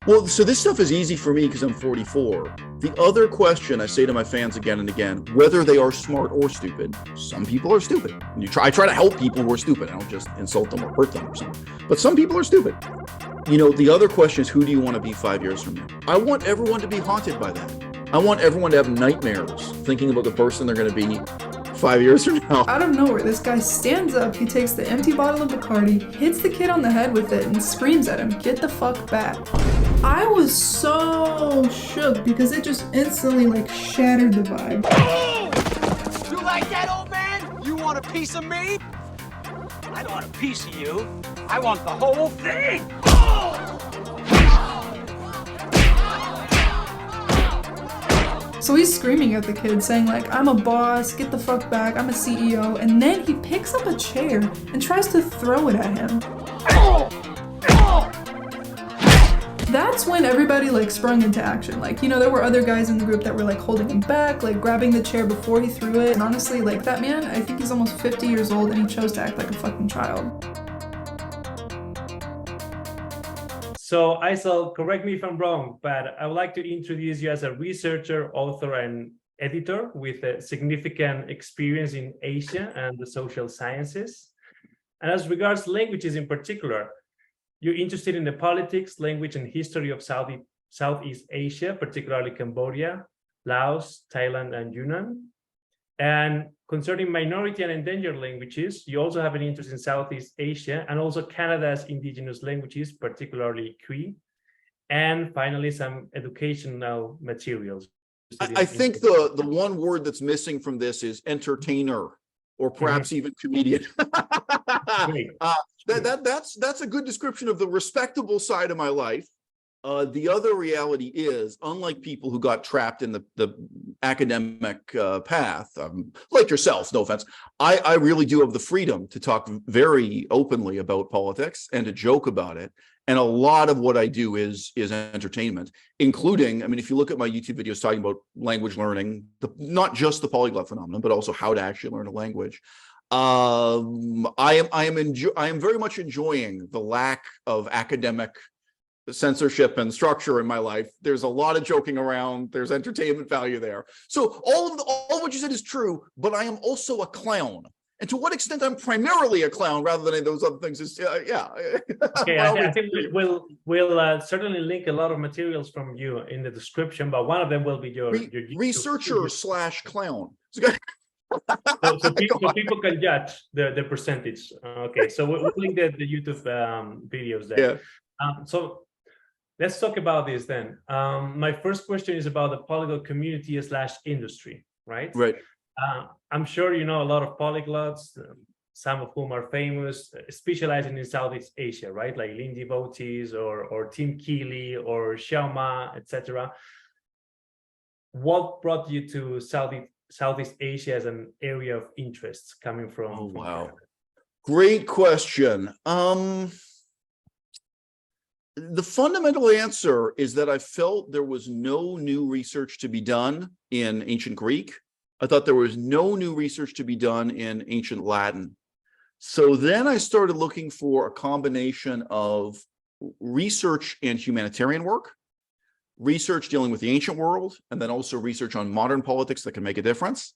Well, so this stuff is easy for me because I'm 44. The other question I say to my fans again and again, whether they are smart or stupid, some people are stupid. I try to help people who are stupid. I don't just insult them or hurt them or something. But some people are stupid. The other question is, who do you want to be 5 years from now? I want everyone to be haunted by that. I want everyone to have nightmares thinking about the person they're going to be 5 years from now. Out of nowhere, this guy stands up, he takes the empty bottle of Bacardi, hits the kid on the head with it, and screams at him, "Get the fuck back." I was so shook because it just instantly shattered the vibe. Oh! You like that, old man? You want a piece of me? I don't want a piece of you. I want the whole thing. Oh! So he's screaming at the kid, saying "I'm a boss, get the fuck back, I'm a CEO," and then he picks up a chair and tries to throw it at him. That's when everybody sprung into action. There were other guys in the group that were holding him back, grabbing the chair before he threw it. And honestly, that man, I think he's almost 50 years old and he chose to act like a fucking child. So, Aysel, correct me if I'm wrong, but I would like to introduce you as a researcher, author, and editor with a significant experience in Asia and the social sciences. And as regards languages in particular, you're interested in the politics, language, and history of Southeast Asia, particularly Cambodia, Laos, Thailand, and Yunnan. And concerning minority and endangered languages, you also have an interest in Southeast Asia and also Canada's indigenous languages, particularly Cree. And finally, some educational materials. I think the one word that's missing from this is entertainer, or perhaps even comedian. That's a good description of the respectable side of my life. The other reality is, unlike people who got trapped in the academic path, like yourself, no offense, I really do have the freedom to talk very openly about politics and to joke about it. And a lot of what I do is entertainment, including, if you look at my YouTube videos talking about language learning, not just the polyglot phenomenon, but also how to actually learn a language. I am very much enjoying the lack of academic censorship and structure in my life. There's a lot of joking around. There's entertainment value there. So all what you said is true, but I am also a clown. And to what extent I'm primarily a clown rather than any of those other things is, yeah. Okay, I think we'll certainly link a lot of materials from you in the description, but one of them will be your researcher / clown. So people can judge the percentage. Okay, so we'll link the YouTube videos there. Yeah. So let's talk about this then. My first question is about the polyglot community / industry, right? Right. I'm sure you know a lot of polyglots, some of whom are famous, specializing in Southeast Asia, right? Like Lin devotees or Tim Keeley or Xiaoma, etc. What brought you to Southeast Asia as an area of interest coming from? Oh, wow. Great question. The fundamental answer is that I felt there was no new research to be done in ancient Greek. I thought there was no new research to be done in ancient Latin. So then I started looking for a combination of research and humanitarian work, research dealing with the ancient world, and then also research on modern politics that can make a difference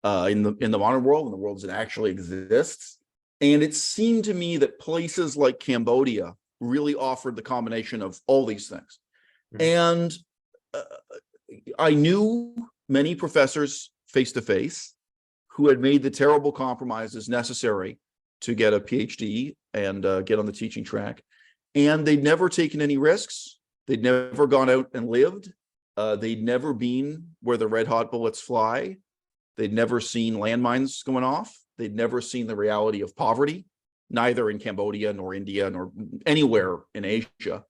in the modern world, in the world as it actually exists. And it seemed to me that places like Cambodia really offered the combination of all these things. And I knew many professors face-to-face who had made the terrible compromises necessary to get a PhD and get on the teaching track. And they'd never taken any risks. They'd never gone out and lived. They'd never been where the red hot bullets fly. They'd never seen landmines going off. They'd never seen the reality of poverty, neither in Cambodia nor India nor anywhere in Asia.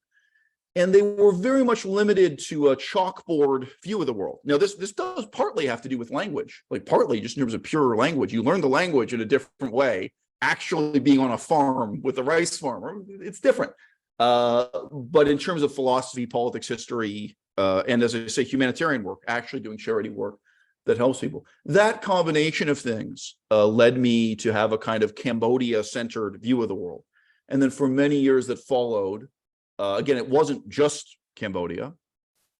And they were very much limited to a chalkboard view of the world. Now, this does partly have to do with language, partly just in terms of pure language. You learn the language in a different way, actually being on a farm with a rice farmer, it's different. But in terms of philosophy, politics, history, and as I say, humanitarian work, actually doing charity work that helps people, that combination of things led me to have a kind of Cambodia-centered view of the world. And then for many years that followed, again, it wasn't just Cambodia,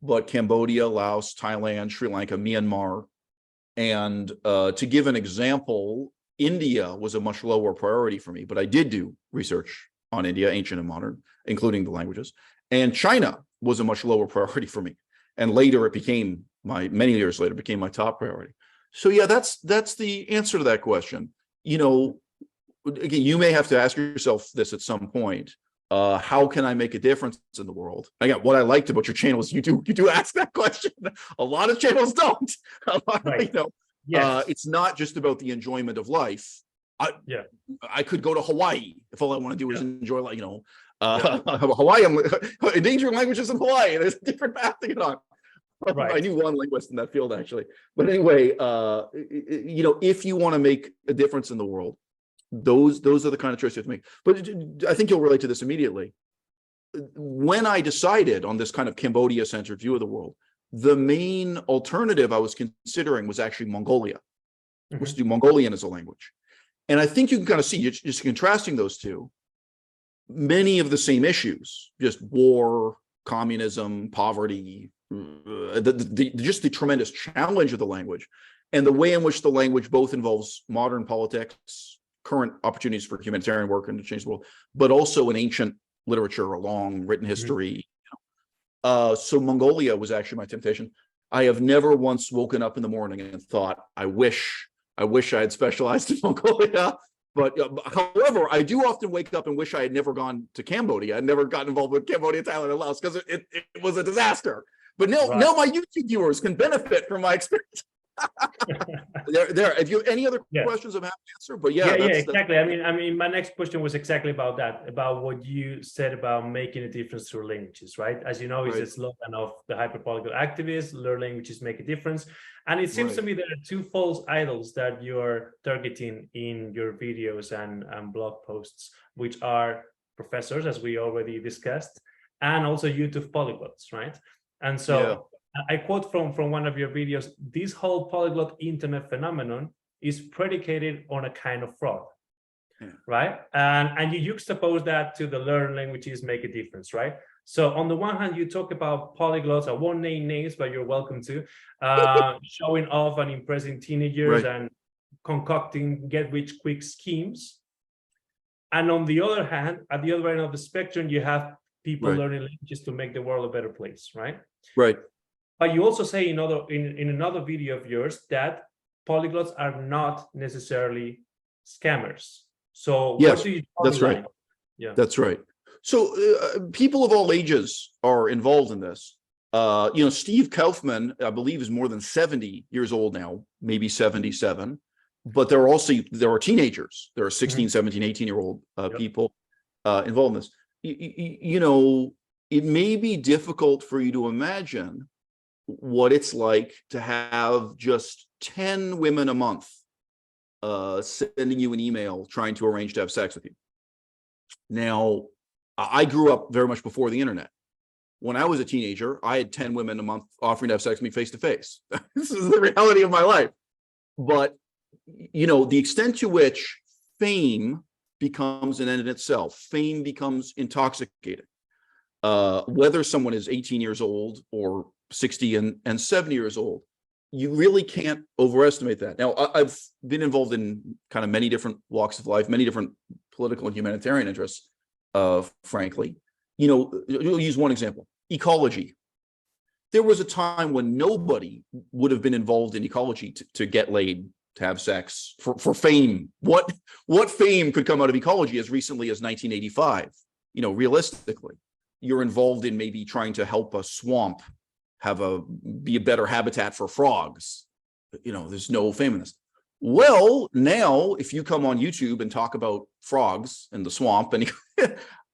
but Cambodia, Laos, Thailand, Sri Lanka, Myanmar. And to give an example, India was a much lower priority for me, but I did do research on India, ancient and modern, including the languages. And China was a much lower priority for me. And later it became many years later, became my top priority. So yeah, that's the answer to that question. You know, again, you may have to ask yourself this at some point. How can I make a difference in the world? Again, what I liked about your channel is you do ask that question. A lot of channels don't. Right. You know, Yes. it's not just about the enjoyment of life. I could go to Hawaii if all I want to do is enjoy, like, you know, Hawaii. Endangered languages in Hawaii. There's a different path to get on. Right. I knew one linguist in that field, actually. But anyway, you know, if you want to make a difference in the world, those are the kind of choices you have to make. But I think you'll relate to this immediately. When I decided on this kind of Cambodia-centered view of the world, the main alternative I was considering was actually Mongolia, was to do Mongolian as a language. And I think you can kind of see, just contrasting those two, many of the same issues, just war, communism, poverty, just the tremendous challenge of the language, and the way in which the language both involves modern politics, current opportunities for humanitarian work and to change the world, but also an ancient literature, a long written history. So Mongolia was actually my temptation. I have never once woken up in the morning and thought, I wish I had specialized in Mongolia. But however, I do often wake up and wish I had never gone to Cambodia. I'd never gotten involved with Cambodia, Thailand, and Laos, because it was a disaster. But now my YouTube viewers can benefit from my experience. If you have any other questions, I'm happy to answer. But exactly. I mean, my next question was exactly about that, about what you said about making a difference through languages, right? As you know, it's a slogan of the hyperpolyglot activists: learn languages, make a difference. And it seems to me there are two false idols that you're targeting in your videos and blog posts, which are professors, as we already discussed, and also YouTube polyglots, right? And so I quote from one of your videos: this whole polyglot internet phenomenon is predicated on a kind of fraud, right? And you juxtapose that to the learn languages, make a difference, right? So on the one hand, you talk about polyglots. I won't name names, but you're welcome to, showing off and impressing teenagers and concocting get-rich-quick schemes. And on the other hand, at the other end of the spectrum, you have people learning languages to make the world a better place, right? Right. But you also say in another video of yours that polyglots are not necessarily scammers. So yes, what do you that's right. Yeah, that's right. So people of all ages are involved in this. You know, Steve Kaufman, I believe, is more than 70 years old now, maybe 77. But there are teenagers. There are 16, 17, 18-year-old people involved in this. You know, it may be difficult for you to imagine what it's like to have just 10 women a month sending you an email trying to arrange to have sex with you. Now, I grew up very much before the internet. When I was a teenager, I had 10 women a month offering to have sex with me face to face. This is the reality of my life. But, you know, the extent to which fame becomes an end in itself, fame becomes intoxicating. Whether someone is 18 years old or 60 and 70 years old, you really can't overestimate that. Now, I've been involved in kind of many different walks of life, many different political and humanitarian interests, frankly. You know, you'll use one example: ecology. There was a time when nobody would have been involved in ecology to get laid, to have sex, for fame. What fame could come out of ecology as recently as 1985? You know, realistically, you're involved in maybe trying to help a swamp be a better habitat for frogs. You know, there's no fame in this. Well, now if you come on YouTube and talk about frogs and the swamp and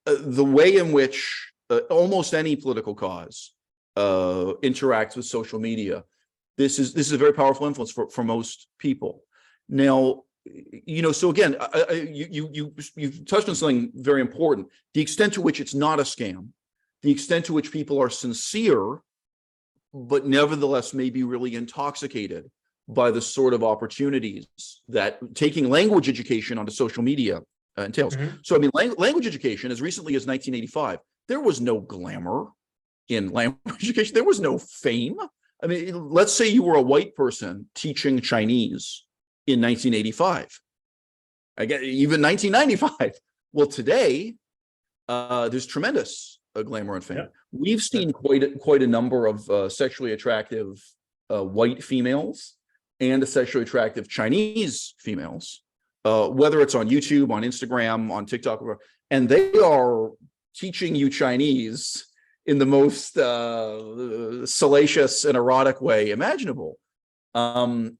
the way in which almost any political cause interacts with social media, this is a very powerful influence for most people. Now, you know, so again, you've touched on something very important: the extent to which it's not a scam, the extent to which people are sincere, but nevertheless may be really intoxicated by the sort of opportunities that taking language education onto social media entails. So, I mean, language education, as recently as 1985, there was no glamour. in language education. There was no fame. I mean, let's say you were a white person teaching Chinese in 1985. Again, even 1995. Well, today, there's tremendous glamour and fame. Yeah. We've seen quite a number of sexually attractive white females and sexually attractive Chinese females, whether it's on YouTube, on Instagram, on TikTok, and they are teaching you Chinese in the most salacious and erotic way imaginable. So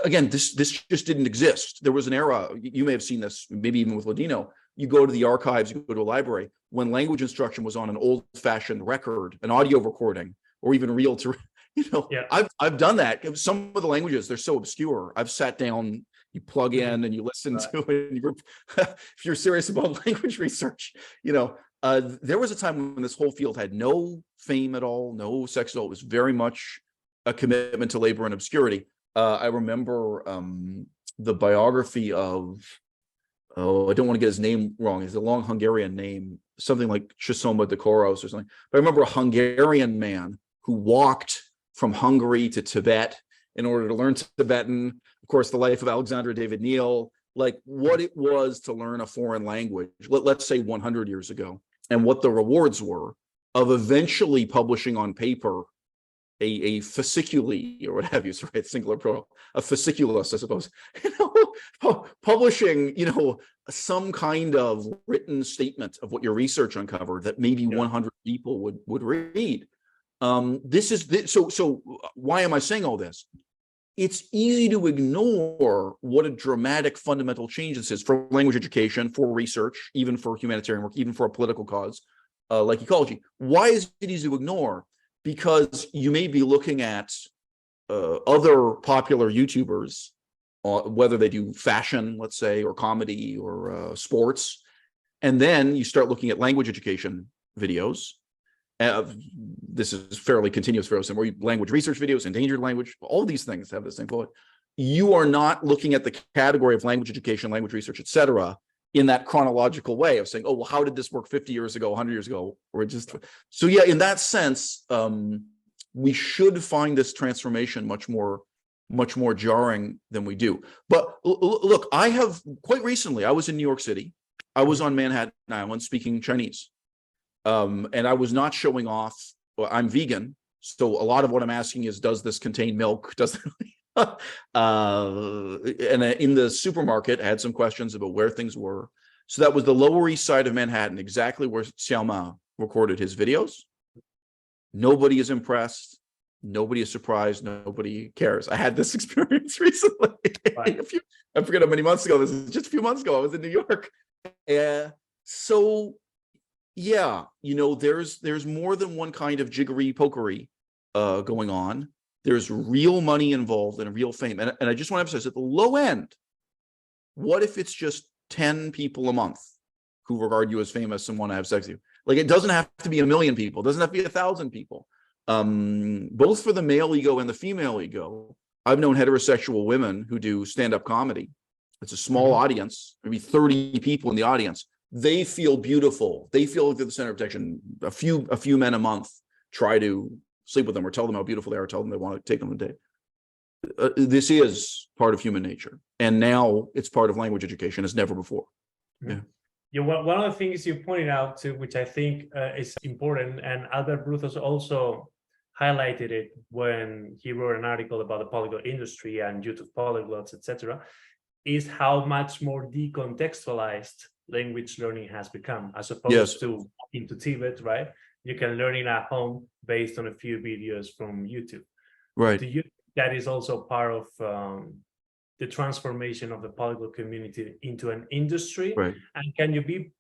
again, this just didn't exist. There was an era, you may have seen this, maybe even with Ladino. You go to the archives, you go to a library, when language instruction was on an old-fashioned record, an audio recording, or even reel to, yeah. I've done that. Some of the languages, they're so obscure. I've sat down, you plug in and you listen to it. And if you're serious about language research, there was a time when this whole field had no fame at all, no sex at all. It was very much a commitment to labor and obscurity. I remember the biography of, I don't want to get his name wrong. It's a long Hungarian name, something like Chisoma Dekoros or something. But I remember a Hungarian man who walked from Hungary to Tibet in order to learn Tibetan. Of course, the life of Alexander David Neal, like what it was to learn a foreign language, let's say 100 years ago, and what the rewards were of eventually publishing on paper a fasciculi, or what have you, sorry, singular plural, a fasciculus, I suppose, publishing, some kind of written statement of what your research uncovered that maybe 100 people would read. So why am I saying all this? It's easy to ignore what a dramatic fundamental change this is for language education, for research, even for humanitarian work, even for a political cause like ecology. Why is it easy to ignore? Because you may be looking at other popular YouTubers, whether they do fashion, let's say, or comedy or sports, and then you start looking at language education videos. This is fairly continuous for us, and where language research videos, endangered language, all these things have the same flow. You are not looking at the category of language education, language research, etc., in that chronological way of saying, oh, well, how did this work 50 years ago, 100 years ago, or just so? Yeah, in that sense, we should find this transformation much more jarring than we do. But look, I have quite recently, I was in New York City, I was on Manhattan Island speaking Chinese. And I was not showing off. Well, I'm vegan, so a lot of what I'm asking is, does this contain milk? Does and in the supermarket, I had some questions about where things were. So that was the Lower East Side of Manhattan, exactly where Xiaoma recorded his videos. Nobody is impressed. Nobody is surprised. Nobody cares. I had this experience recently. Right. I forget how many months ago. This is just a few months ago. I was in New York. So yeah, there's more than one kind of jiggery pokery going on. There's real money involved and real fame. And I just want to emphasize at the low end, what if it's just 10 people a month who regard you as famous and want to have sex with you? Like, it doesn't have to be 1 million people. It doesn't have to be 1,000 people. Both for the male ego and the female ego, I've known heterosexual women who do stand-up comedy. It's a small audience, maybe 30 people in the audience. They feel beautiful. They feel like they're the center of attention. A few men a month try to sleep with them or tell them how beautiful they are, tell them they want to take them on a date. This is part of human nature. And now it's part of language education as never before. Yeah. Yeah, one of the things you pointed out to, which I think is important, and Albert Bruthos also highlighted it when he wrote an article about the polyglot industry and YouTube polyglots, etc., is how much more decontextualized language learning has become, as opposed to into Tibet, right? You can learn it at home based on a few videos from YouTube. Right. Do you think that is also part of the transformation of the polyglot community into an industry? Right. And can you be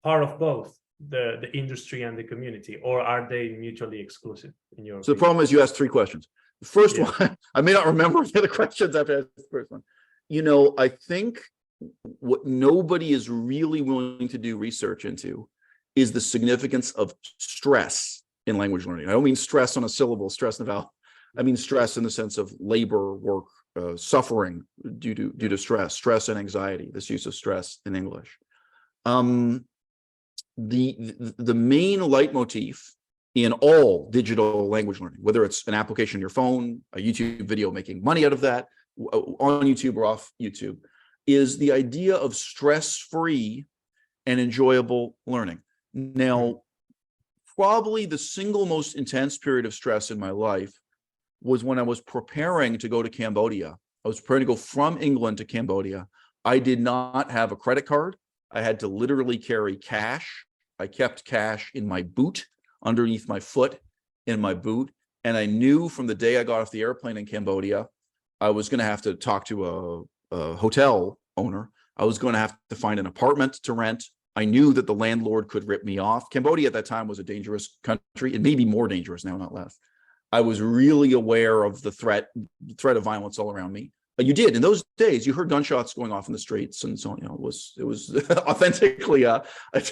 part of both the industry and the community, or are they mutually exclusive in your opinion? The problem is you asked 3 questions. The first one, I may not remember the other questions after I asked the first one. I think what nobody is really willing to do research into is the significance of stress in language learning. I don't mean stress on a syllable, stress in a vowel. I mean stress in the sense of labor, work, suffering due to stress and anxiety, this use of stress in English. The main leitmotif in all digital language learning, whether it's an application on your phone, a YouTube video making money out of that, on YouTube or off YouTube, is the idea of stress-free and enjoyable learning. Now, probably the single most intense period of stress in my life was when I was preparing to go to Cambodia. I was preparing to go from England to Cambodia. I did not have a credit card. I had to literally carry cash. I kept cash in my boot, underneath my foot in my boot. And I knew from the day I got off the airplane in Cambodia, I was going to have to talk to a hotel owner. I was going to have to find an apartment to rent. I knew that the landlord could rip me off. Cambodia at that time was a dangerous country. It may be more dangerous now, not less. I was really aware of the threat of violence all around me. But you did in those days. You heard gunshots going off in the streets, and so on. You know, it was authentically a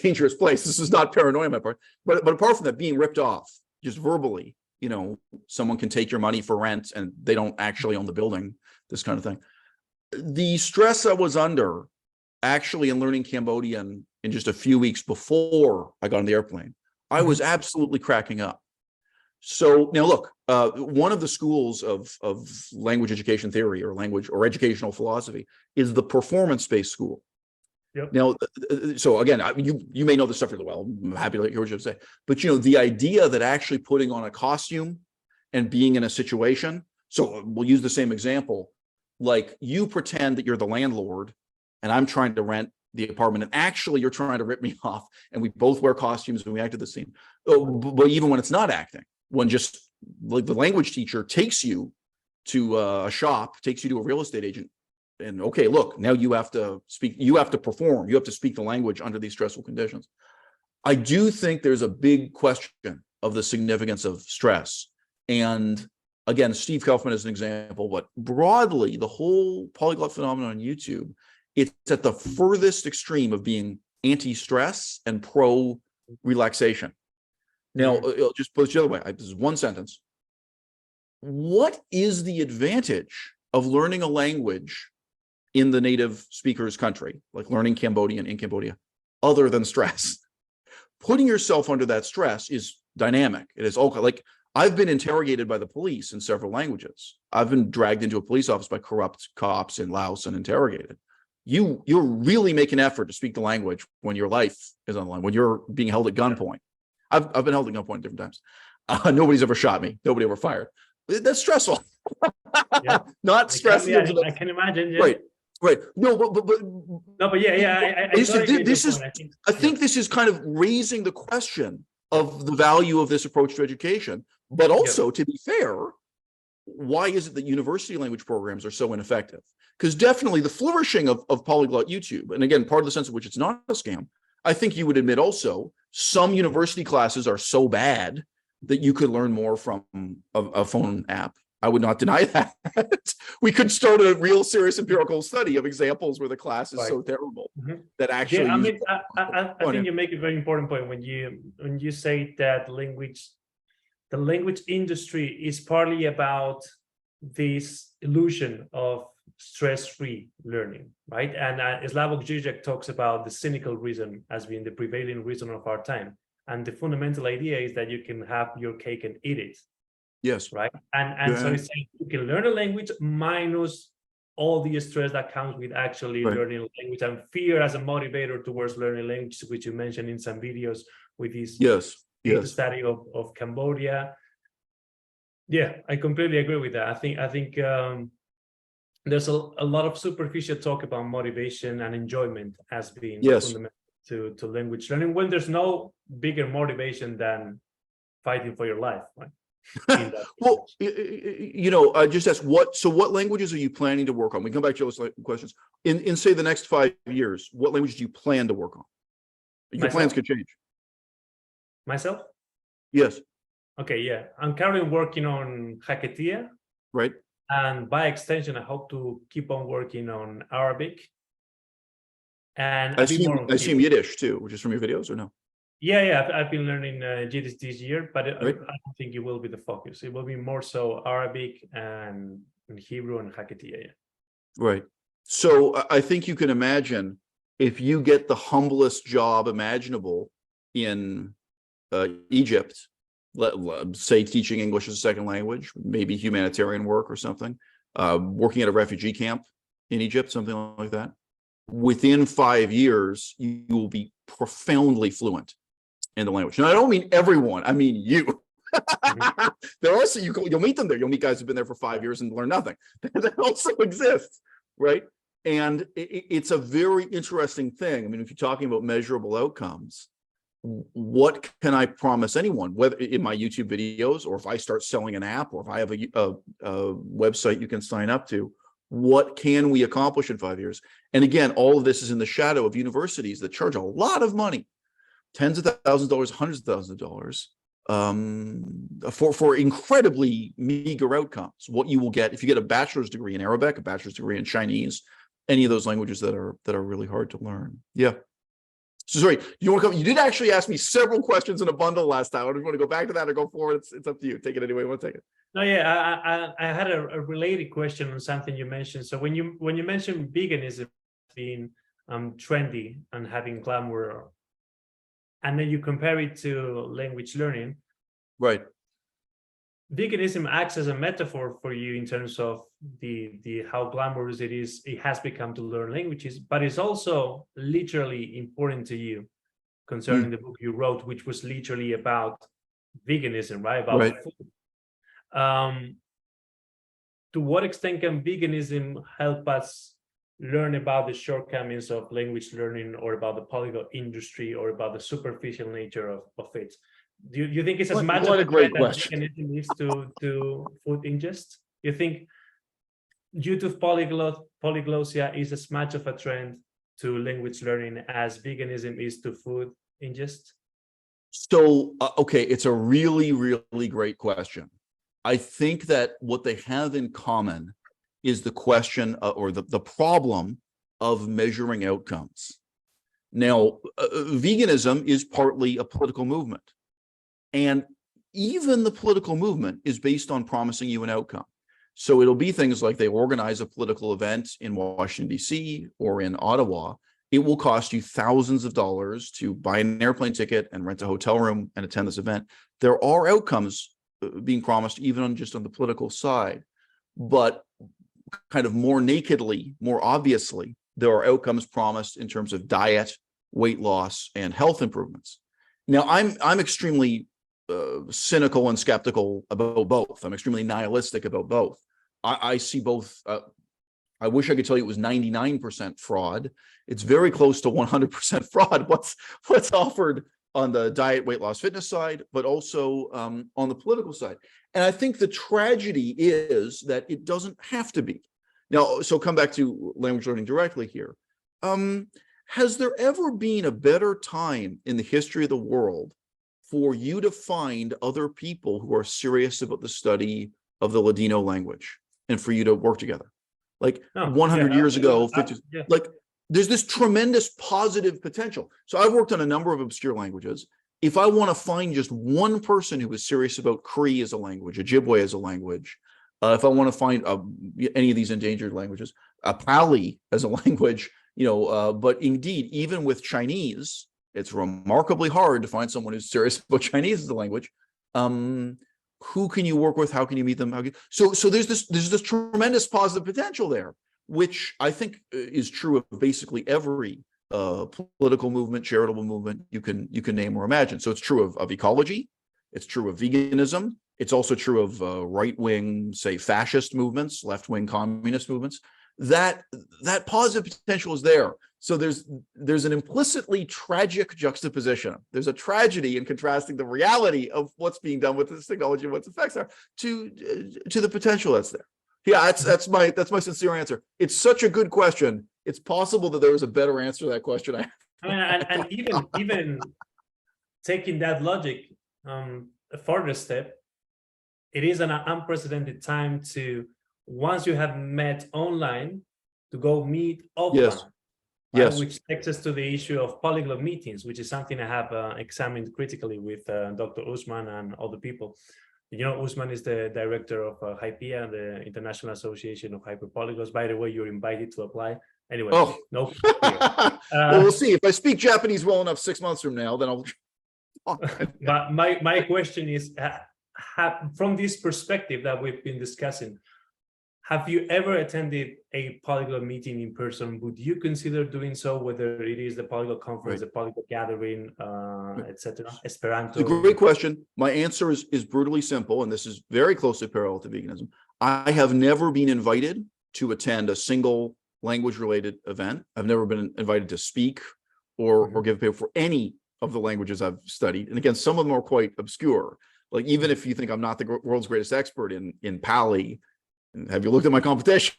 dangerous place. This is not paranoia on my part, but apart from that, being ripped off just verbally, you know, someone can take your money for rent, and they don't actually own the building. This kind of thing. The stress I was under, actually, in learning Cambodian in just a few weeks before I got on the airplane, I was absolutely cracking up. So now look, one of the schools of language education theory or language or educational philosophy is the performance-based school. Yep. Now, so again, you may know this stuff really well. I'm happy to hear what you have to say. But you know, the idea that actually putting on a costume and being in a situation, so we'll use the same example, like you pretend that you're the landlord and I'm trying to rent the apartment, and actually you're trying to rip me off, and we both wear costumes and we act the scene. But even when it's not acting, when just like the language teacher takes you to a shop, takes you to a real estate agent, and okay, look, now you have to speak, you have to perform, you have to speak the language under these stressful conditions. I do think there's a big question of the significance of stress. And again, Steve Kaufman is an example, but broadly, the whole polyglot phenomenon on YouTube, it's at the furthest extreme of being anti-stress and pro-relaxation. Now, I'll just put it the other way. This is one sentence. What is the advantage of learning a language in the native speaker's country, like learning Cambodian in Cambodia, other than stress? Putting yourself under that stress is dynamic. It is okay. Like, I've been interrogated by the police in several languages. I've been dragged into a police office by corrupt cops in Laos and interrogated. You're really making an effort to speak the language when your life is on the line, when you're being held at gunpoint. I've been held at gunpoint different times. Nobody's ever shot me. Nobody ever fired. That's stressful. Yeah. Not stressful. I can imagine. Yeah. Right. No, but yeah. I think this is kind of raising the question of the value of this approach to education, but also, to be fair, why is it that university language programs are so ineffective? Because definitely the flourishing of polyglot YouTube, and again, part of the sense of which it's not a scam, I think you would admit also, some university classes are so bad that you could learn more from a phone app. I would not deny that. We could start a real serious empirical study of examples where the class is so terrible that actually. Yeah, I mean, I think you make a very important point when you say that the language industry is partly about this illusion of stress-free learning, right? And Slavoj Žižek talks about the cynical reason as being the prevailing reason of our time. And the fundamental idea is that you can have your cake and eat it. Yes. Right. And so it's saying you can learn a language minus all the stress that comes with actually learning a language, and fear as a motivator towards learning language, which you mentioned in some videos with this study of Cambodia. Yeah, I completely agree with that. I think there's a lot of superficial talk about motivation and enjoyment as being fundamental to language learning, when there's no bigger motivation than fighting for your life, right? Well, you know, I just asked what languages are you planning to work on? We come back to those questions in say the next 5 years. What languages do you plan to work on? Your plans could change. Myself? Yes. Okay, yeah. I'm currently working on Hacketia. Right. And by extension, I hope to keep on working on Arabic. And I assume Yiddish too, which is from your videos, or no? Yeah, I've been learning Yiddish this year, but I don't think it will be the focus. It will be more so Arabic and Hebrew and Hacketia. Yeah. Right. So I think you can imagine if you get the humblest job imaginable in Egypt, say teaching English as a second language, maybe humanitarian work or something, working at a refugee camp in Egypt, something like that. Within 5 years, you will be profoundly fluent in the language. Now, I don't mean everyone, I mean you. There are some, you'll meet them there. You'll meet guys who've been there for 5 years and learn nothing. That also exists, right? And it's a very interesting thing. I mean, if you're talking about measurable outcomes, what can I promise anyone, whether in my YouTube videos, or if I start selling an app, or if I have a website you can sign up to, what can we accomplish in 5 years? And again, all of this is in the shadow of universities that charge a lot of money, tens of thousands of dollars, hundreds of thousands of dollars, for incredibly meager outcomes. What you will get if you get a bachelor's degree in Arabic, a bachelor's degree in Chinese, any of those languages that are really hard to learn. Yeah. So sorry, you want to come? You did actually ask me several questions in a bundle last time. I don't want to go back to that or go forward. It's up to you. Take it anyway. You want to take it? No, yeah, I had a related question on something you mentioned. So when you mentioned veganism being trendy and having glamour, and then you compare it to language learning, right? Veganism acts as a metaphor for you in terms of the how glamorous it has become to learn languages, but it's also literally important to you concerning the book you wrote, which was literally about veganism, right? About food. To what extent can veganism help us learn about the shortcomings of language learning, or about the polyglot industry, or about the superficial nature of it? Do you think it's as much of a great question as veganism is to food ingest? You think due to polyglossia is as much of a trend to language learning as veganism is to food ingest? So, okay, it's a really, really great question. I think that what they have in common is the question or the problem of measuring outcomes. Now, veganism is partly a political movement. And even the political movement is based on promising you an outcome. So it'll be things like they organize a political event in Washington, D.C. or in Ottawa. It will cost you thousands of dollars to buy an airplane ticket and rent a hotel room and attend this event. There are outcomes being promised even on just on the political side, but kind of more nakedly, more obviously, there are outcomes promised in terms of diet, weight loss, and health improvements. Now, I'm extremely cynical and skeptical about both. I'm extremely nihilistic about both. I see both. I wish I could tell you it was 99% fraud. It's very close to 100% fraud. What's offered on the diet, weight loss, fitness side, but also on the political side. And I think the tragedy is that it doesn't have to be. Now, so come back to language learning directly here. Has there ever been a better time in the history of the world for you to find other people who are serious about the study of the Ladino language and for you to work together? Like 100 years ago, 50, like there's this tremendous positive potential. So I've worked on a number of obscure languages. If I want to find just one person who is serious about Cree as a language, Ojibwe as a language, if I want to find any of these endangered languages, Pali as a language, but indeed, even with Chinese, it's remarkably hard to find someone who's serious about Chinese as a language. Who can you work with? How can you meet them? So there's this tremendous positive potential there, which I think is true of basically every political movement, charitable movement you can name or imagine. So it's true of ecology, it's true of veganism, it's also true of right-wing, say, fascist movements, left-wing communist movements. That positive potential is there. So there's an implicitly tragic juxtaposition. There's a tragedy in contrasting the reality of what's being done with this technology and what its effects are to the potential that's there. Yeah, that's my sincere answer. It's such a good question. It's possible that there was a better answer to that question. And even taking that logic a further step, it is an unprecedented time to, once you have met online, to go meet offline. Yes. Yes. Which takes us to the issue of polyglot meetings, which is something I have examined critically with Dr. Usman and other people. Usman is the director of HYPEA, the International Association of Hyperpolyglots. By the way, you're invited to apply. Anyway, no. Well, we'll see. If I speak Japanese well enough 6 months from now, then I'll. But my question is, from this perspective that we've been discussing, have you ever attended a polyglot meeting in person? Would you consider doing so, whether it is the polyglot conference, the polyglot gathering, etc.? Esperanto. It's a great question. My answer is brutally simple, and this is very closely parallel to veganism. I have never been invited to attend a single language-related event. I've never been invited to speak or give a paper for any of the languages I've studied. And again, some of them are quite obscure. Like, even if you think I'm not the world's greatest expert in Pali, and have you looked at my competition,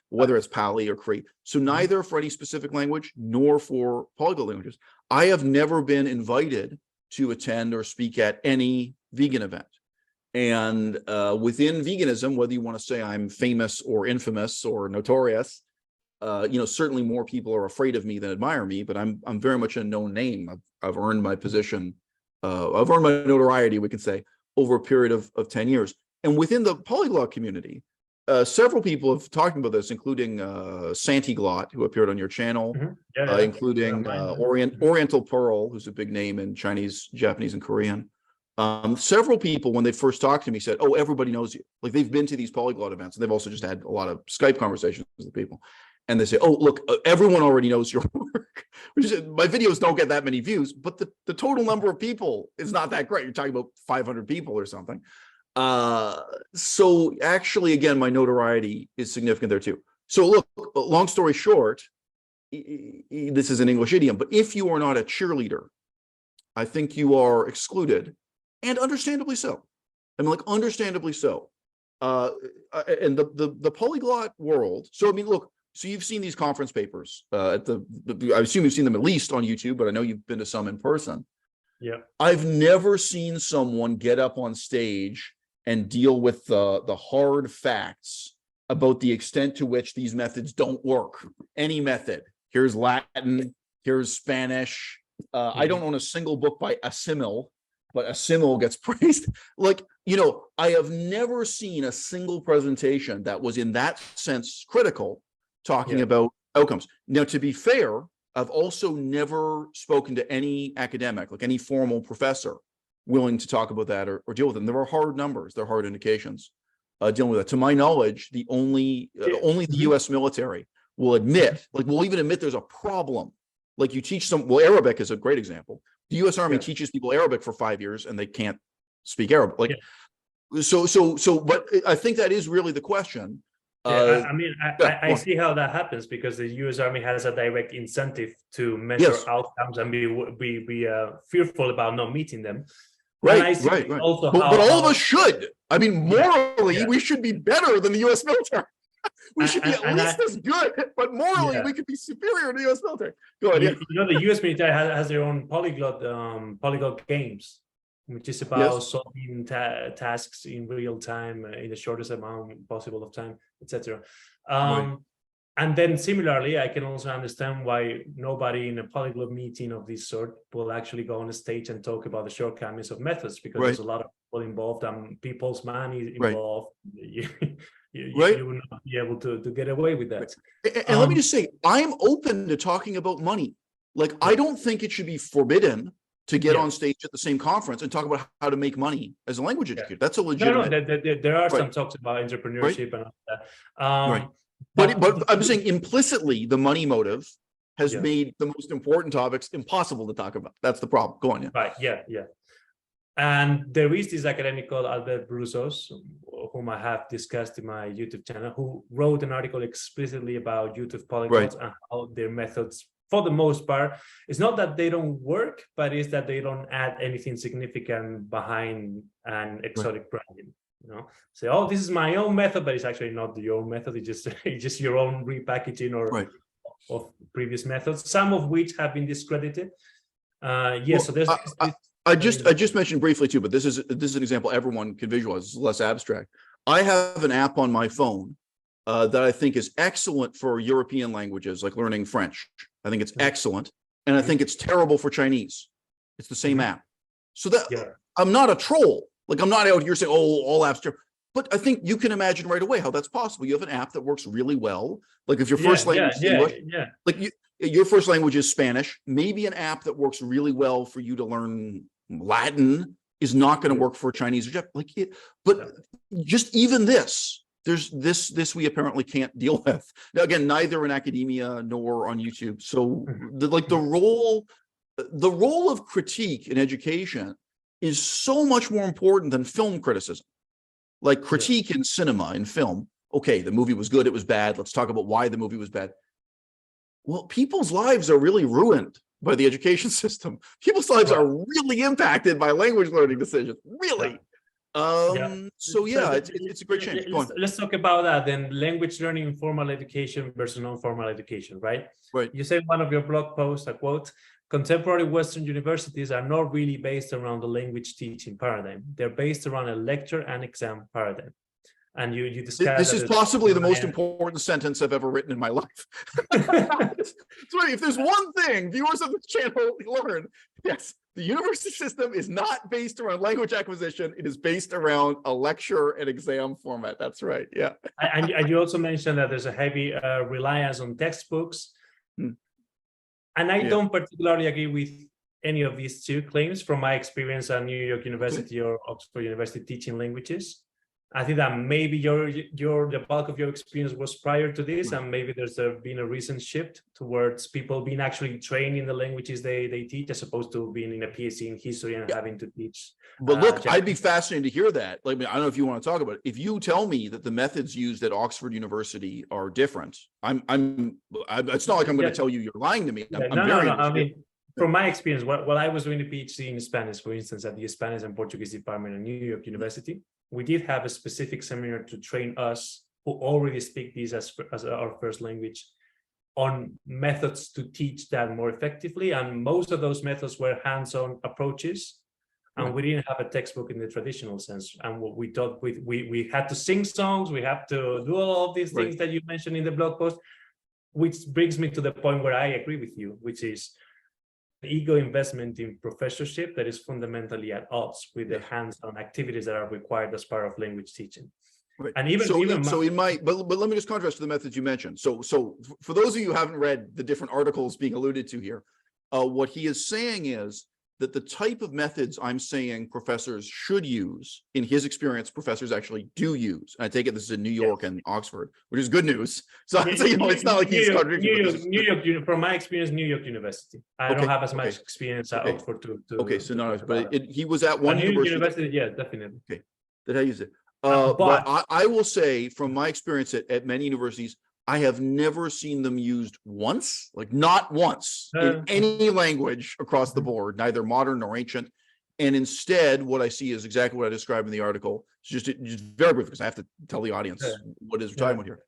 whether it's Pali or Cree. So neither for any specific language nor for polyglot languages. I have never been invited to attend or speak at any vegan event. And within veganism, whether you want to say I'm famous or infamous or notorious, certainly more people are afraid of me than admire me, but I'm very much a known name. I've earned my position. I've earned my notoriety, we could say, over a period of 10 years. And within the polyglot community, several people have talked about this, including Santiglot, who appeared on your channel, including Oriental Pearl, who's a big name in Chinese, Japanese, and Korean. Several people, when they first talked to me, said, "Oh, everybody knows you." Like, they've been to these polyglot events, and they've also just had a lot of Skype conversations with people. And they say, "Oh, look, everyone already knows your work." Which is, my videos don't get that many views, but the total number of people is not that great. You're talking about 500 people or something. So actually, again, my notoriety is significant there too. So look, long story short, this is an English idiom, but if you are not a cheerleader, I think you are excluded, and understandably so. I mean, like, understandably so. And the polyglot world. So, I mean, look, so you've seen these conference papers I assume you've seen them at least on YouTube, but I know you've been to some in person. Yeah. I've never seen someone get up on stage and deal with the hard facts about the extent to which these methods don't work. Any method. Here's Latin, here's Spanish. I don't own a single book by Assimil, but Assimil gets praised. Like, I have never seen a single presentation that was in that sense critical, talking about outcomes. Now, to be fair, I've also never spoken to any academic, like any formal professor, willing to talk about that or deal with them. There are hard numbers, there are hard indications dealing with that. To my knowledge, only the US military will admit, will even admit there's a problem. Like, you teach Arabic is a great example. The US Army teaches people Arabic for 5 years and they can't speak Arabic. But I think that is really the question. I see how that happens, because the U.S. Army has a direct incentive to measure outcomes and be fearful about not meeting them. Right. Also, but all of us should. I mean, morally, we should be better than the U.S. military. We should be at least as good, but morally, we could be superior to the U.S. military. Go ahead. The U.S. military has their own polyglot games, which is about solving tasks in real time, in the shortest amount possible of time, etc. And then similarly, I can also understand why nobody in a polyglot meeting of this sort will actually go on a stage and talk about the shortcomings of methods, because there's a lot of people involved and people's money involved. You will not be able to get away with that. And let me just say, I'm open to talking about money. Like, I don't think it should be forbidden to get on stage at the same conference and talk about how to make money as a language educator. That's a legitimate. No, there are some talks about entrepreneurship and all that. But I'm saying implicitly, the money motive has made the most important topics impossible to talk about. That's the problem. Go on. And there is this academic called Albert Broussos, whom I have discussed in my YouTube channel, who wrote an article explicitly about YouTube polyglots and how their methods, for the most part, it's not that they don't work, but it's that they don't add anything significant behind an exotic branding. Say, oh, this is my own method, but it's actually not your own method. It's just your own repackaging of previous methods, some of which have been discredited. So there's. I just mentioned briefly too, but this is an example everyone can visualize. It's less abstract. I have an app on my phone that I think is excellent for European languages, like learning French. I think it's excellent, and I think it's terrible for Chinese. It's the same app. So that I'm not a troll. Like, I'm not out here saying, oh, all apps are. But I think you can imagine right away how that's possible. You have an app that works really well. Like, if your first language is English, like your first language is Spanish, maybe an app that works really well for you to learn Latin is not going to work for Chinese or Japanese. Like it, but just even this, there's this we apparently can't deal with. Now, again, neither in academia nor on YouTube. So the role of critique in education is so much more important than film criticism. Like critique in cinema, in film. Okay, the movie was good, it was bad. Let's talk about why the movie was bad. Well, people's lives are really ruined by the education system. People's lives are really impacted by language learning decisions. Really. So yeah, it's a great change. Let's talk about that then. Language learning in formal education versus non-formal education, right? Right. You say in one of your blog posts, I quote, contemporary Western universities are not really based around the language teaching paradigm. They're based around a lecture and exam paradigm. And you discuss this is possibly the most important sentence I've ever written in my life. So if there's one thing viewers of this channel learn, yes, the university system is not based around language acquisition. It is based around a lecture and exam format. That's right. Yeah. And you also mentioned that there's a heavy reliance on textbooks. And I don't particularly agree with any of these two claims from my experience at New York University or Oxford University teaching languages. I think that maybe the bulk of your experience was prior to this, and maybe there's been a recent shift towards people being actually trained in the languages they teach, as opposed to being in a PhD in history and having to teach. But look, I'd be fascinated to hear that. Like, I don't know if you want to talk about it. If you tell me that the methods used at Oxford University are different, it's not like I'm going to tell you you're lying to me. I'm very interested. I mean, from my experience, while I was doing a PhD in Spanish, for instance, at the Spanish and Portuguese department at New York University, we did have a specific seminar to train us who already speak this as our first language on methods to teach that more effectively. And most of those methods were hands-on approaches. And we didn't have a textbook in the traditional sense. And what we thought we had to sing songs, we have to do all of these things that you mentioned in the blog post, which brings me to the point where I agree with you, which is ego investment in professorship that is fundamentally at odds with the hands-on activities that are required as part of language teaching. Right. And even but let me just contrast to the methods you mentioned. So for those of you who haven't read the different articles being alluded to here, what he is saying is that the type of methods I'm saying professors should use, in his experience, professors actually do use. And I take it this is in New York and Oxford, which is good news. So it's not like he's contradicting. New York, from my experience, New York University. I don't have as much experience at Oxford so not, but he was at one university. Yeah, definitely. Okay, that I use it. But I will say, from my experience at many universities, I have never seen them used once, like not once, in any language across the board, neither modern nor ancient. And instead, what I see is exactly what I described in the article. It's just very brief, because I have to tell the audience what is we're talking about here.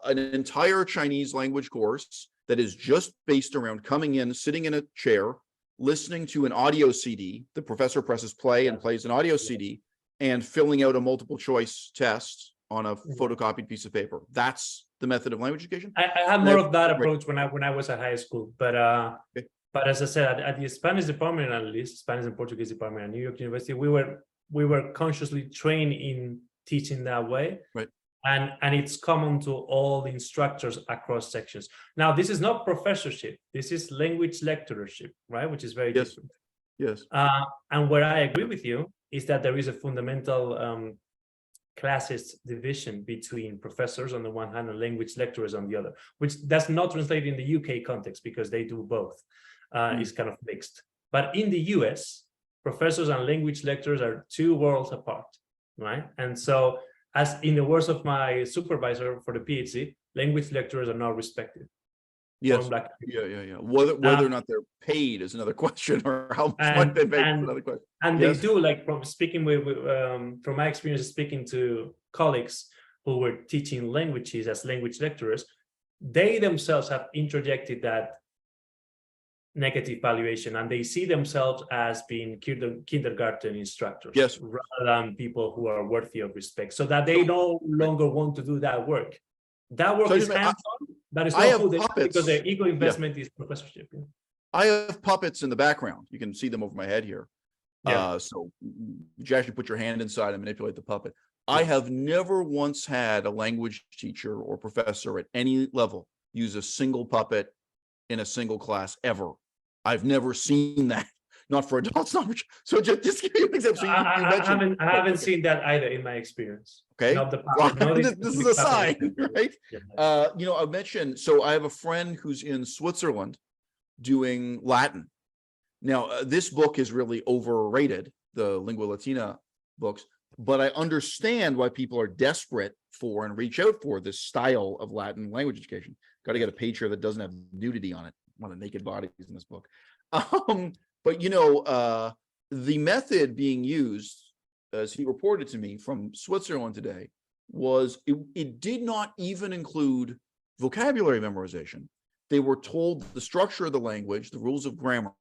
An entire Chinese language course that is just based around coming in, sitting in a chair, listening to an audio CD. The professor presses play and plays an audio CD, and filling out a multiple choice test on a photocopied piece of paper. That's the method of language education. I had more of that approach when I was at high school, but as I said, at the Spanish department, at least Spanish and Portuguese department at New York University, we were consciously trained in teaching that way, right? And it's common to all instructors across sections. Now, this is not professorship; this is language lecturership, right? Which is very different. Yes. And where I agree with you is that there is a fundamental classist division between professors on the one hand and language lecturers on the other, which does not translate in the UK context because they do both. It's kind of mixed. But in the US, professors and language lecturers are two worlds apart, right? And so, as in the words of my supervisor for the PhD, language lecturers are not respected. Yes. Yeah. Whether or not they're paid is another question, or how much money they make is another question. And they do, like, from speaking from my experience speaking to colleagues who were teaching languages as language lecturers, they themselves have interjected that negative valuation, and they see themselves as being kindergarten instructors, rather than people who are worthy of respect, so that they no longer want to do that work. That work is hands-on. That is not good because the ego investment is professorship. Yeah. I have puppets in the background. You can see them over my head here. So you actually put your hand inside and manipulate the puppet. I have never once had a language teacher or professor at any level use a single puppet in a single class ever. I've never seen that. not for adults, not for, so just give you an example. So you mentioned, I haven't seen that either in my experience. okay, Not the well, not the this is a sign, right? Yeah. You know, I mentioned, so I have a friend who's in Switzerland doing Latin. Now, this book is really overrated, the Lingua Latina books, but I understand why people are desperate for and reach out for this style of Latin language education. Got to get a page here that doesn't have nudity on it. A lot of naked bodies in this book. But you know, the method being used, as he reported to me from Switzerland today, was it did not even include vocabulary memorization. They were told the structure of the language, the rules of grammar,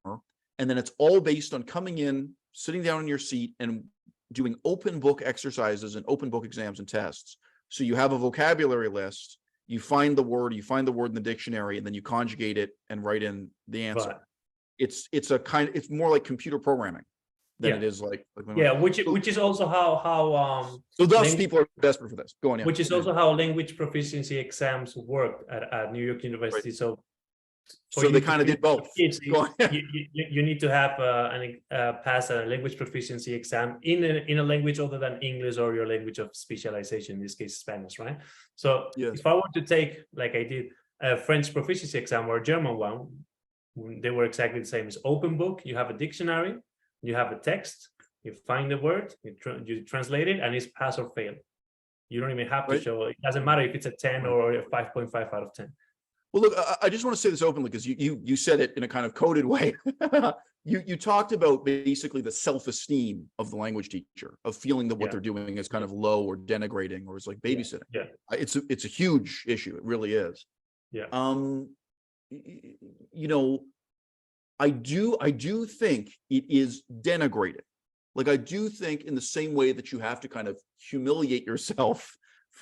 and then it's all based on coming in, sitting down in your seat, and doing open book exercises and open book exams and tests. So you have a vocabulary list, you find the word in the dictionary, and then you conjugate it and write in the answer. Right. It's more like computer programming than it is like which is also how so thus people are desperate for this. Go on, yeah. Which is also how language proficiency exams work at New York University. Right. So they kind of did both. You need to have pass a language proficiency exam in a language other than English or your language of specialization, in this case Spanish, right? So if I were to take, like I did, a French proficiency exam or a German one, they were exactly the same. It's open book, you have a dictionary, you have a text, you find the word, you translate it, and it's pass or fail. You don't even have to show, it doesn't matter if it's a 10 or a 5.5 out of 10. Well, look, I just want to say this openly because you said it in a kind of coded way. You talked about basically the self-esteem of the language teacher, of feeling that what they're doing is kind of low or denigrating or it's like babysitting. Yeah. It's a huge issue. It really is. Yeah. You know, I do think it is denigrating. Like I do think in the same way that you have to kind of humiliate yourself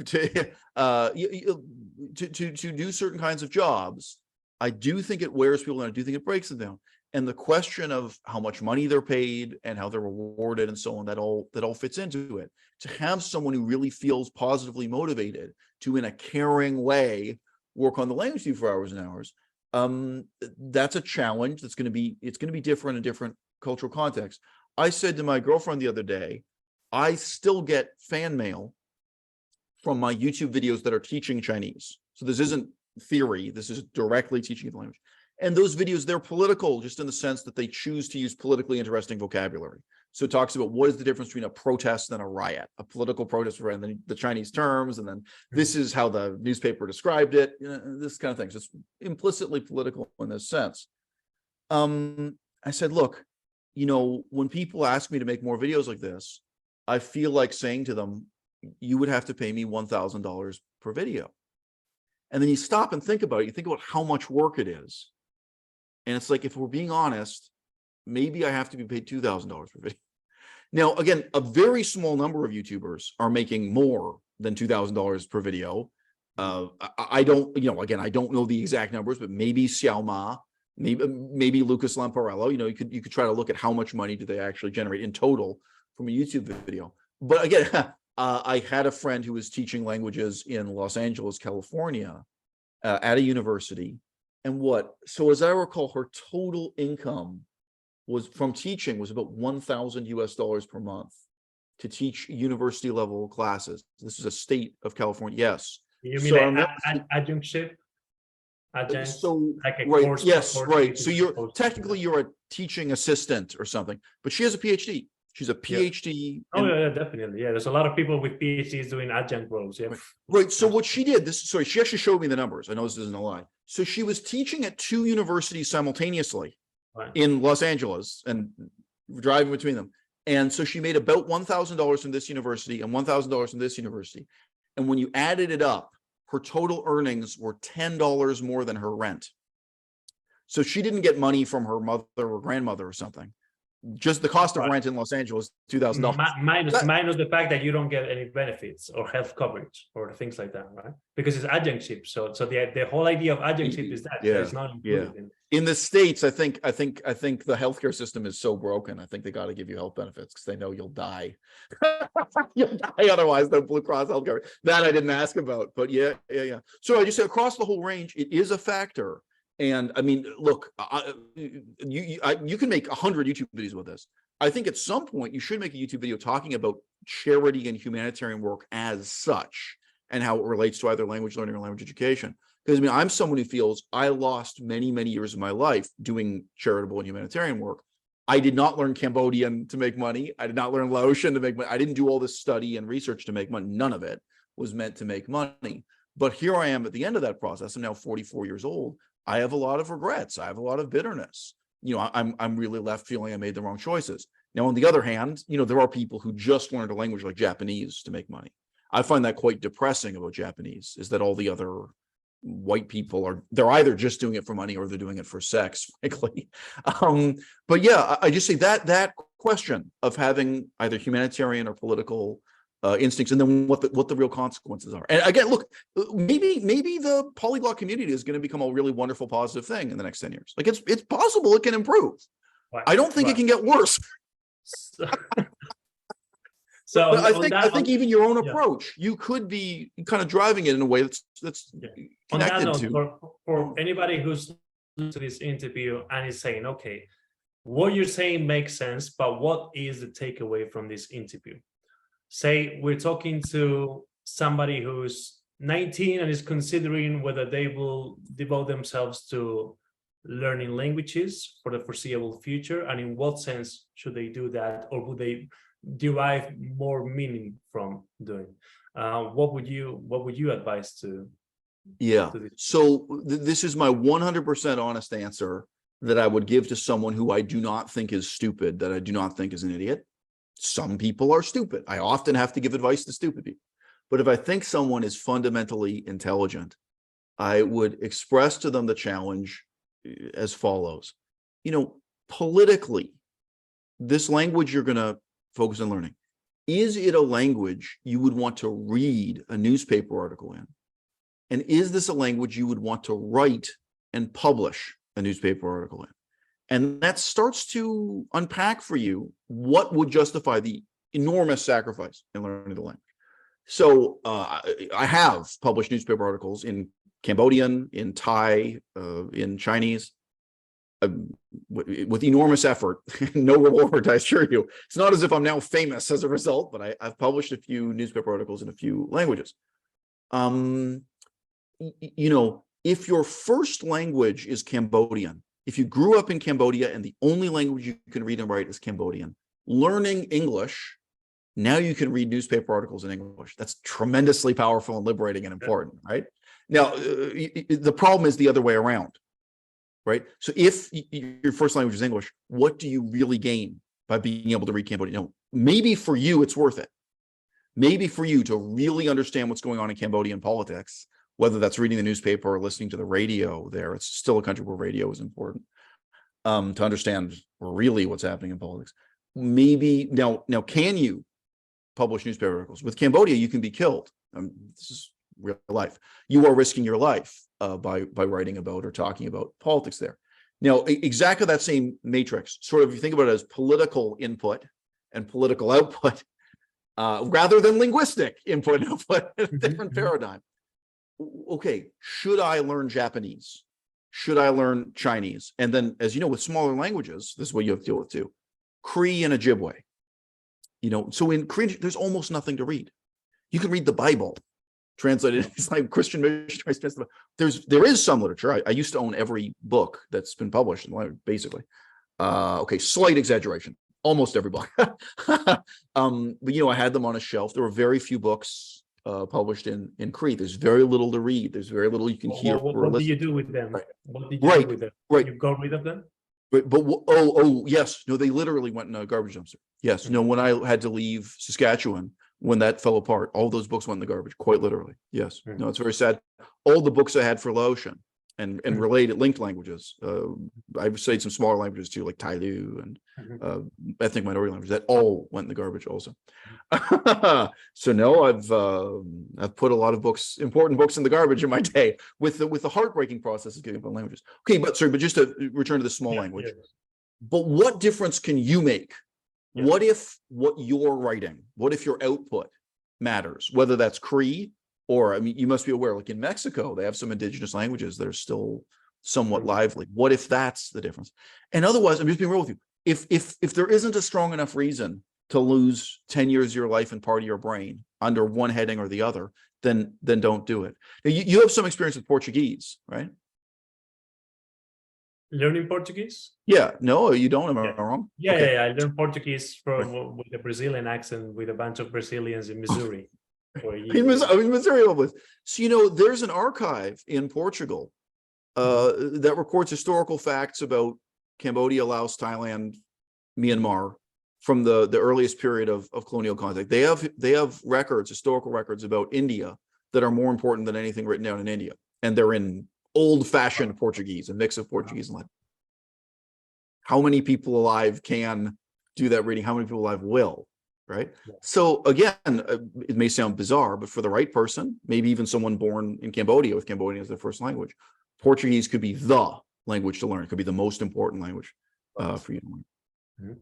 to do certain kinds of jobs, I do think it wears people down. I do think it breaks them down. And the question of how much money they're paid and how they're rewarded and so on, that all fits into it. To have someone who really feels positively motivated to, in a caring way, work on the language for hours and hours, that's a challenge. It's going to be different in different cultural contexts. I said to my girlfriend the other day, I still get fan mail from my YouTube videos that are teaching Chinese. So this isn't theory, this is directly teaching the language. And those videos, they're political, just in the sense that they choose to use politically interesting vocabulary. So it talks about what is the difference between a protest and a riot, a political protest, and then the Chinese terms, and then this is how the newspaper described it, this kind of thing. So it's implicitly political in this sense. I said, look, when people ask me to make more videos like this, I feel like saying to them, you would have to pay me $1,000 per video. And then you stop and think about it. You think about how much work it is. And it's like, if we're being honest, maybe I have to be paid $2,000 per video. Now, again, a very small number of YouTubers are making more than $2,000 per video. I don't, again, I don't know the exact numbers, but maybe Xiao Ma, maybe Lucas Lamparello, you could try to look at how much money do they actually generate in total from a YouTube video. But again, I had a friend who was teaching languages in Los Angeles, California, at a university. And so as I recall, her total income was from teaching was about $1,000 per month to teach university level classes. This is a state of California. Yes. You mean adjunctship? So like right, yes, right. So you're a teaching assistant or something, but she has a PhD. She's a PhD. Oh, yeah, definitely. Yeah, there's a lot of people with PhDs doing adjunct roles. Yeah. Right. So what she did, she actually showed me the numbers. I know this isn't a lie. So she was teaching at 2 universities simultaneously in Los Angeles and driving between them. And so she made about $1,000 from this university and $1,000 from this university. And when you added it up, her total earnings were $10 more than her rent. So she didn't get money from her mother or grandmother or something. Just the cost of rent in Los Angeles, $2,000. Minus the fact that you don't get any benefits or health coverage or things like that, right? Because it's adjunctship. So the whole idea of adjunctship is that it's not included in the States. I think the healthcare system is so broken. I think they got to give you health benefits because they know you'll die. You'll die otherwise. No Blue Cross healthcare. That I didn't ask about, but yeah. So I just said across the whole range, it is a factor. And I mean, look, you can make 100 YouTube videos with this. I think at some point you should make a YouTube video talking about charity and humanitarian work as such, and how it relates to either language learning or language education. Because I mean, I'm someone who feels I lost many, many years of my life doing charitable and humanitarian work. I did not learn Cambodian to make money. I did not learn Laotian to make money. I didn't do all this study and research to make money. None of it was meant to make money. But here I am at the end of that process. I'm now 44 years old. I have a lot of regrets. I have a lot of bitterness. You know, I'm really left feeling I made the wrong choices. Now, on the other hand, you know, there are people who just learned a language like Japanese to make money. I find that quite depressing about Japanese, is that all the other white people they're either just doing it for money or they're doing it for sex, frankly. But yeah, I just say that question of having either humanitarian or political instincts, and then what the real consequences are. And again, look, maybe the polyglot community is going to become a really wonderful, positive thing in the next 10 years. Like it's possible it can improve. Right. I don't think it can get worse. So I think even your own approach, you could be kind of driving it in a way that's on that connected note, to. for anybody who's listening to this interview and is saying, okay, what you're saying makes sense, but what is the takeaway from this interview? Say we're talking to somebody who's 19 and is considering whether they will devote themselves to learning languages for the foreseeable future, and in what sense should they do that, or would they derive more meaning from doing? What would you advise to? Yeah. So this is my 100% honest answer that I would give to someone who I do not think is stupid, that I do not think is an idiot. Some people are stupid. I often have to give advice to stupid people. But if I think someone is fundamentally intelligent, I would express to them the challenge as follows. You know, politically, this language you're going to focus on learning, is it a language you would want to read a newspaper article in? And is this a language you would want to write and publish a newspaper article in? And that starts to unpack for you what would justify the enormous sacrifice in learning the language. So I have published newspaper articles in Cambodian, in Thai, in Chinese, with enormous effort, no reward, I assure you. It's not as if I'm now famous as a result, but I've published a few newspaper articles in a few languages. You know, if your first language is Cambodian, if you grew up in Cambodia and the only language you can read and write is Cambodian, learning English, now you can read newspaper articles in English. That's tremendously powerful and liberating and important, right? Now, the problem is the other way around, right? So if your first language is English, what do you really gain by being able to read Cambodian? You know, maybe for you, it's worth it. Maybe for you to really understand what's going on in Cambodian politics, whether that's reading the newspaper or listening to the radio there, it's still a country where radio is important, to understand really what's happening in politics. Maybe, now can you publish newspaper articles? With Cambodia, you can be killed. This is real life. You are risking your life by writing about or talking about politics there. Now, exactly that same matrix, sort of, you think about it as political input and political output, rather than linguistic input and output, a different paradigm. Okay, should I learn Japanese? Should I learn Chinese? And then, as you know, with smaller languages, this is what you have to deal with too. Cree and Ojibwe. You know, so in Korean, there's almost nothing to read. You can read the Bible, translated. It's like Christian missionaries. There is some literature. I used to own every book that's been published, basically. Okay, slight exaggeration. Almost every book. But you know, I had them on a shelf. There were very few books published in Cree. There's very little to read. There's very little you can hear. What do you do with them? Right. What did you do with them? Right. You got rid of them? But yes, no, they literally went in a garbage dumpster. Yes, no, when I had to leave Saskatchewan, when that fell apart, all those books went in the garbage, quite literally. Yes, no, it's very sad. All the books I had for Laotian and related linked languages, I've studied some smaller languages too, like Tailu and ethnic minority languages, that all went in the garbage also. So no, I've put a lot of books, important books, in the garbage in my day with the heartbreaking process of getting up on languages. Okay, but just to return to the small language. But what difference can you make? What if what you're writing, what if your output matters, whether that's Cree or, I mean, you must be aware, like in Mexico, they have some indigenous languages that are still somewhat lively. What if that's the difference? And otherwise, I'm just being real with you. If there isn't a strong enough reason to lose 10 years of your life and part of your brain under one heading or the other, then don't do it. Now, you have some experience with Portuguese, right? Learning Portuguese? Yeah. No, you don't. Am I Yeah. wrong? Yeah, Okay. yeah, I learned Portuguese from with a Brazilian accent with a bunch of Brazilians in Missouri. For a year. In Missouri. So, there's an archive in Portugal that records historical facts about Cambodia, Laos, Thailand, Myanmar from the earliest period of colonial contact. They have records, historical records about India that are more important than anything written down in India. And they're in old-fashioned Portuguese, a mix of Portuguese and Latin. How many people alive can do that reading? How many people alive will, right? Yeah. So again, it may sound bizarre, but for the right person, maybe even someone born in Cambodia with Cambodian as their first language, Portuguese could be the language to learn. It could be the most important language for you to learn. Mm-hmm.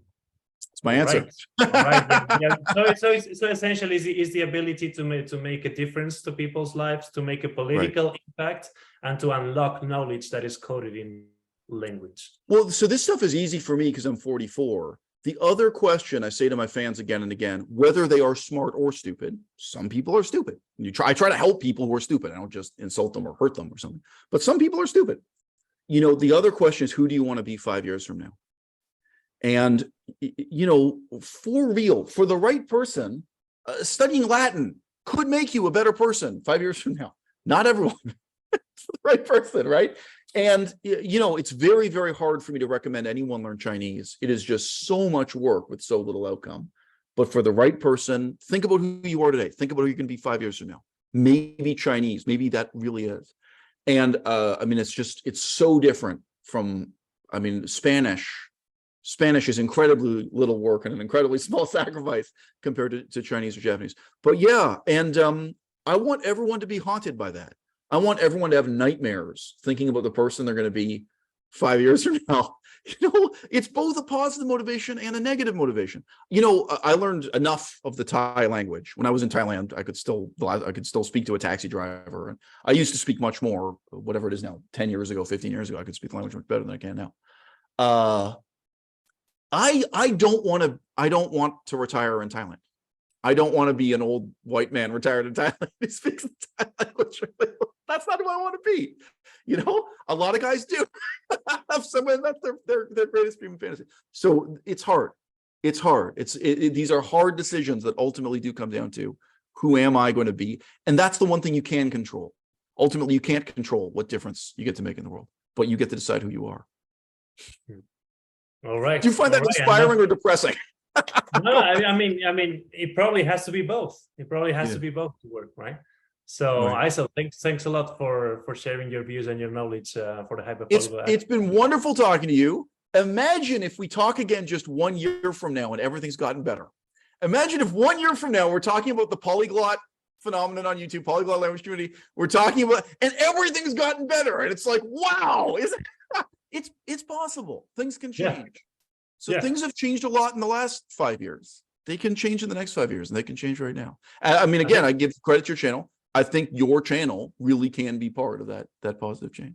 That's my answer. Right. Yeah. So essentially, is the ability to make a difference to people's lives, to make a political impact, and to unlock knowledge that is coded in language. Well, so this stuff is easy for me because I'm 44. The other question I say to my fans again and again, whether they are smart or stupid, some people are stupid. I try to help people who are stupid. I don't just insult them or hurt them or something. But some people are stupid. The other question is, who do you want to be 5 years from now? And, for real, for the right person, studying Latin could make you a better person 5 years from now. Not everyone. It's the right person, right? And, it's very, very hard for me to recommend anyone learn Chinese. It is just so much work with so little outcome. But for the right person, think about who you are today. Think about who you can be 5 years from now. Maybe Chinese, maybe that really is. And it's so different from, Spanish. Spanish is incredibly little work and an incredibly small sacrifice compared to Chinese or Japanese. But yeah, and I want everyone to be haunted by that. I want everyone to have nightmares thinking about the person they're going to be 5 years from now. It's both a positive motivation and a negative motivation. I learned enough of the Thai language. When I was in Thailand, I could still speak to a taxi driver. And I used to speak much more, whatever it is now, 10 years ago, 15 years ago, I could speak the language much better than I can now. I don't want to retire in Thailand. I don't want to be an old white man retired in Thailand who speaks the Thai language. That's not who I want to be. A lot of guys do. That's their greatest dream and fantasy. So it's hard. It's hard. These are hard decisions that ultimately do come down to, who am I going to be? And that's the one thing you can control. Ultimately, you can't control what difference you get to make in the world, but you get to decide who you are. All right. Do you find that inspiring or depressing? No, I mean, it probably has to be both. It probably has to be both to work, right? So, Aysel, thanks a lot for sharing your views and your knowledge for the Hyper-Polyglot. It's been wonderful talking to you. Imagine if we talk again just 1 year from now and everything's gotten better. Imagine if 1 year from now we're talking about the polyglot phenomenon on YouTube, polyglot language community. We're talking about, and everything's gotten better, and it's like, wow, it's possible. Things can change. Yeah. So things have changed a lot in the last 5 years. They can change in the next 5 years, and they can change right now. Again, I give credit to your channel. I think your channel really can be part of that positive change.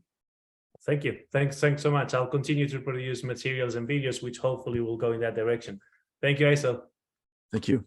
Thank you. Thanks so much. I'll continue to produce materials and videos which hopefully will go in that direction. Thank you, Aysel. Thank you.